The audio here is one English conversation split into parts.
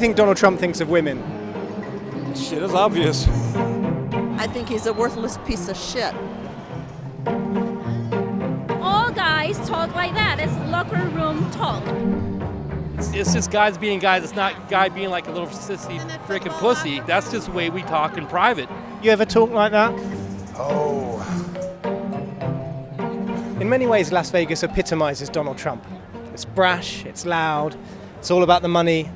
think Donald Trump thinks of women? Shit is obvious. I think he's a worthless piece of shit. All guys talk like that. It's locker room talk. It's just guys being guys. It's not guy being like a little sissy freaking pussy. That's just the way we talk in private. You ever talk like that? Oh. In many ways, Las Vegas epitomizes Donald Trump. It's brash, it's loud, it's all about the money.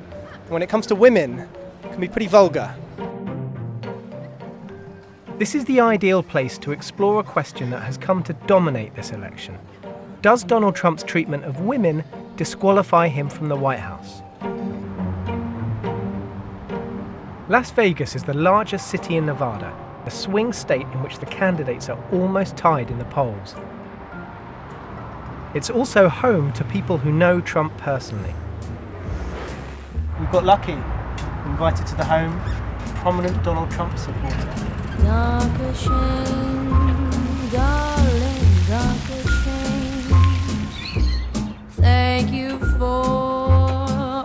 When it comes to women, it can be pretty vulgar. This is the ideal place to explore a question that has come to dominate this election. Does Donald Trump's treatment of women disqualify him from the White House? Las Vegas is the largest city in Nevada, a swing state in which the candidates are almost tied in the polls. It's also home to people who know Trump personally. We've got lucky, invited to the home, a prominent Donald Trump supporter. Dark a shame, darling, dark a shame. Thank you for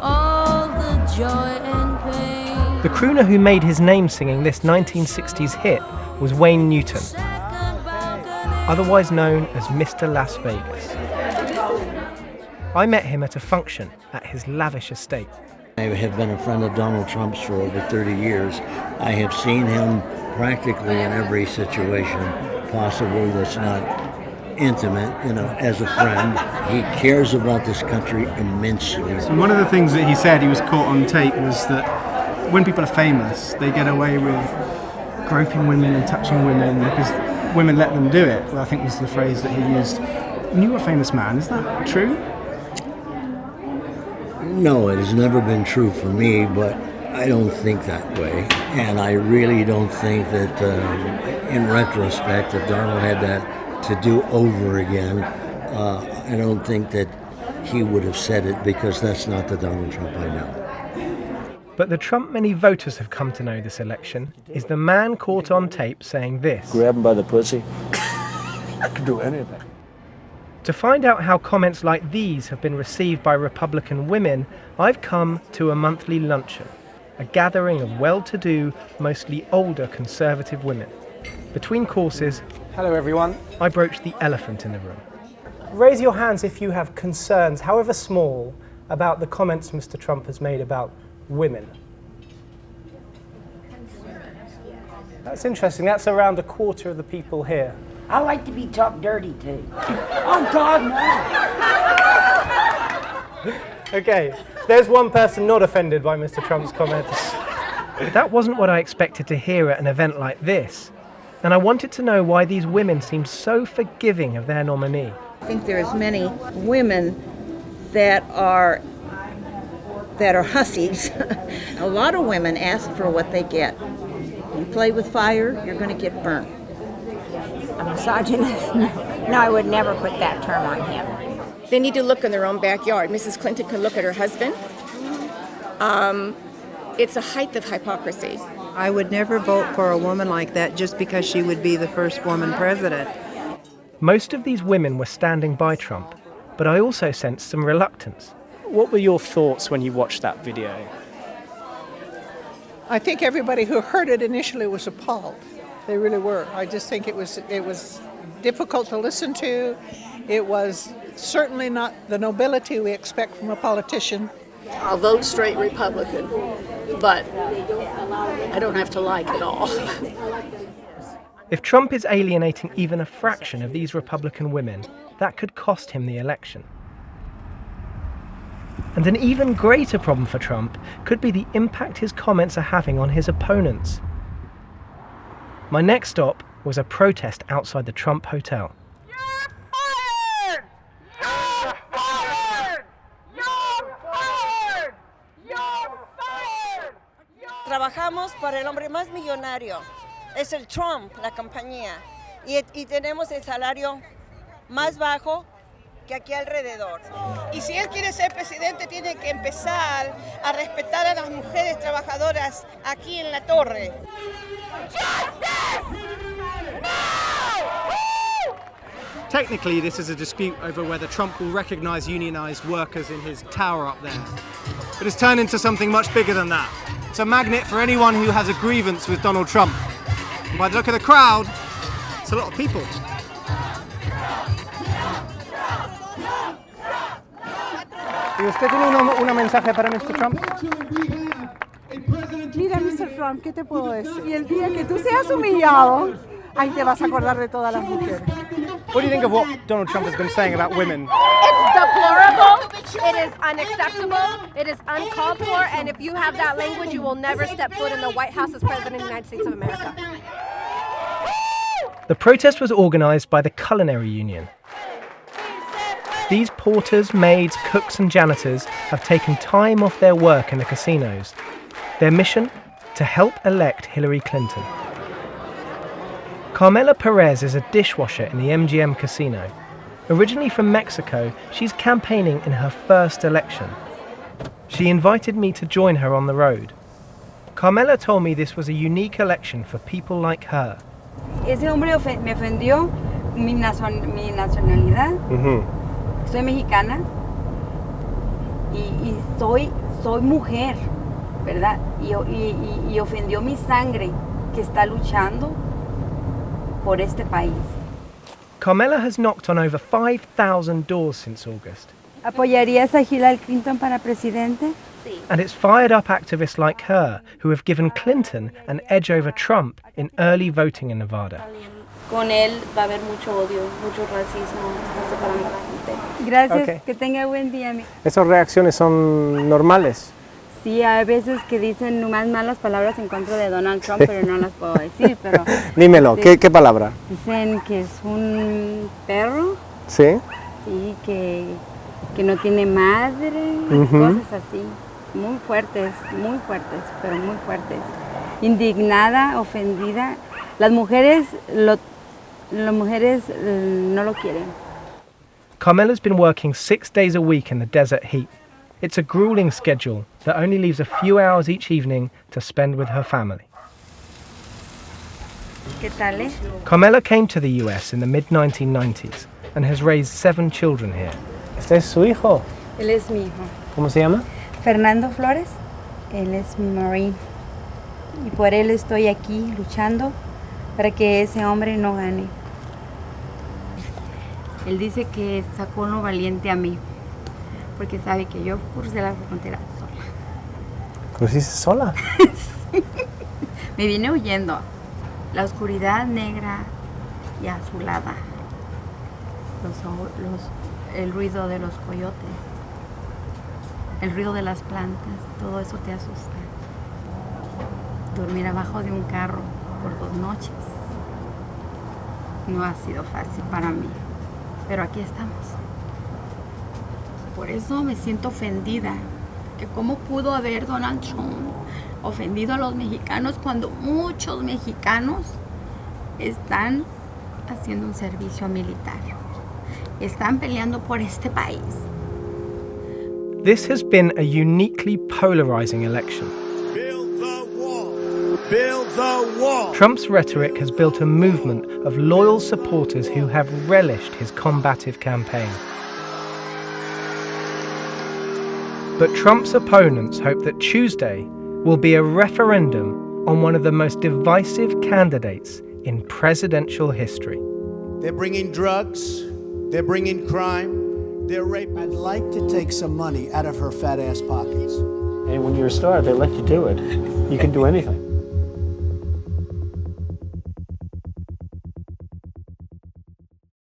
all the joy and pain. The crooner who made his name singing this 1960s hit was Wayne Newton, otherwise known as Mr. Las Vegas. I met him at a function at his lavish estate. I have been a friend of Donald Trump's for over 30 years. I have seen him practically in every situation possible that's not intimate, as a friend. He cares about this country immensely. And one of the things that he said, he was caught on tape, was that when people are famous, they get away with groping women and touching women because women let them do it. Well, I think was the phrase that he used. And you're a famous man, is that true? No, it has never been true for me, but I don't think that way. And I really don't think that, in retrospect, if Donald had that to do over again, I don't think that he would have said it, because that's not the Donald Trump I know. But the Trump many voters have come to know this election is the man caught on tape saying this. Grab him by the pussy. I could do anything. To find out how comments like these have been received by Republican women, I've come to a monthly luncheon, a gathering of well-to-do, mostly older conservative women. Between courses, hello everyone, I broached the elephant in the room. Raise your hands if you have concerns, however small, about the comments Mr. Trump has made about women. That's interesting, that's around a quarter of the people here. I like to be talked dirty too. Oh God, no! Okay, there's one person not offended by Mr. Trump's comments. That wasn't what I expected to hear at an event like this, and I wanted to know why these women seemed so forgiving of their nominee. I think there's many women that are hussies. A lot of women ask for what they get. You play with fire, you're going to get burnt. A misogynist? No, I would never put that term on him. They need to look in their own backyard. Mrs. Clinton can look at her husband. It's a height of hypocrisy. I would never vote for a woman like that just because she would be the first woman president. Most of these women were standing by Trump, but I also sensed some reluctance. What were your thoughts when you watched that video? I think everybody who heard it initially was appalled. They really were. I just think it was difficult to listen to. It was certainly not the nobility we expect from a politician. I'll vote straight Republican, but I don't have to like it all. If Trump is alienating even a fraction of these Republican women, that could cost him the election. And an even greater problem for Trump could be the impact his comments are having on his opponents. My next stop was a protest outside the Trump Hotel. You're fired! You're fired! You're fired! You're fired! Trabajamos para el hombre más millonario. Es el Trump, la compañía. Y tenemos el salario más bajo que aquí alrededor. Y si él quiere ser presidente, tiene que empezar a respetar a las mujeres trabajadoras aquí en la torre. Justice! No! Woo! Technically, this is a dispute over whether Trump will recognise unionised workers in his tower up there. But it's turned into something much bigger than that. It's a magnet for anyone who has a grievance with Donald Trump. And by the look of the crowd, it's a lot of people. ¿Y usted tiene un mensaje para Mr. Trump? Mira, Mr. Trump, ¿qué te puedo decir? Y el día que tú seas humillado, ahí te vas a acordar de todas las mujeres. What do you think of what Donald Trump has been saying about women? It's deplorable, it is unacceptable, it is uncalled for, and if you have that language, you will never step foot in the White House as President of the United States of America. The protest was organised by the Culinary Union. These porters, maids, cooks and janitors have taken time off their work in the casinos. Their mission? To help elect Hillary Clinton. Carmela Perez is a dishwasher in the MGM casino. Originally from Mexico, she's campaigning in her first election. She invited me to join her on the road. Carmela told me this was a unique election for people like her. Ese hombre me ofendió mi nacionalidad. Soy mexicana y soy mujer, ¿verdad? Y ofendió mi sangre que está luchando por este país. Carmela has knocked on over 5,000 doors since August. ¿Apoyarías a Hillary Clinton para presidente? Sí. And it's fired up activists like her who have given Clinton an edge over Trump in early voting in Nevada. Con él va a haber mucho odio, mucho racismo, está separando a la gente. Gracias, Okay. que tenga buen día. ¿Esas reacciones son normales? Sí, hay veces que dicen más malas palabras en contra de Donald Trump, pero no las puedo decir, pero... Dímelo, ¿qué palabra? Dicen que es un perro, ¿Sí? sí, que no tiene madre, cosas así. Muy fuertes, pero muy fuertes. Indignada, ofendida. Las mujeres no lo quieren. Carmela's been working 6 days a week in the desert heat. It's a grueling schedule that only leaves a few hours each evening to spend with her family. ¿Qué tal, Carmela came to the US in the mid-1990s and has raised 7 children here. ¿Este es su hijo? Él es mi hijo. ¿Cómo se llama? Fernando Flores, él es mi Marine. Y por él estoy aquí luchando para que ese hombre no gane. Él dice que sacó lo valiente a mí, porque sabe que yo crucé la frontera sola. ¿Cruciste sola? Sí. Me vine huyendo. La oscuridad negra y azulada. El ruido de los coyotes. El ruido de las plantas. Todo eso te asusta. Dormir abajo de un carro por 2 noches no ha sido fácil para mí, pero aquí estamos. Por eso me siento ofendida, que cómo pudo haber Donald Trump ofendido a los mexicanos cuando muchos mexicanos están haciendo un servicio militar, están peleando por este país. This has been a uniquely polarizing election. Build the wall. Trump's rhetoric has built a movement of loyal supporters who have relished his combative campaign. But Trump's opponents hope that Tuesday will be a referendum on one of the most divisive candidates in presidential history. They're bringing drugs, they're bringing crime, they're raping. I'd like to take some money out of her fat ass pockets. And when you're a star, they let you do it. You can do anything.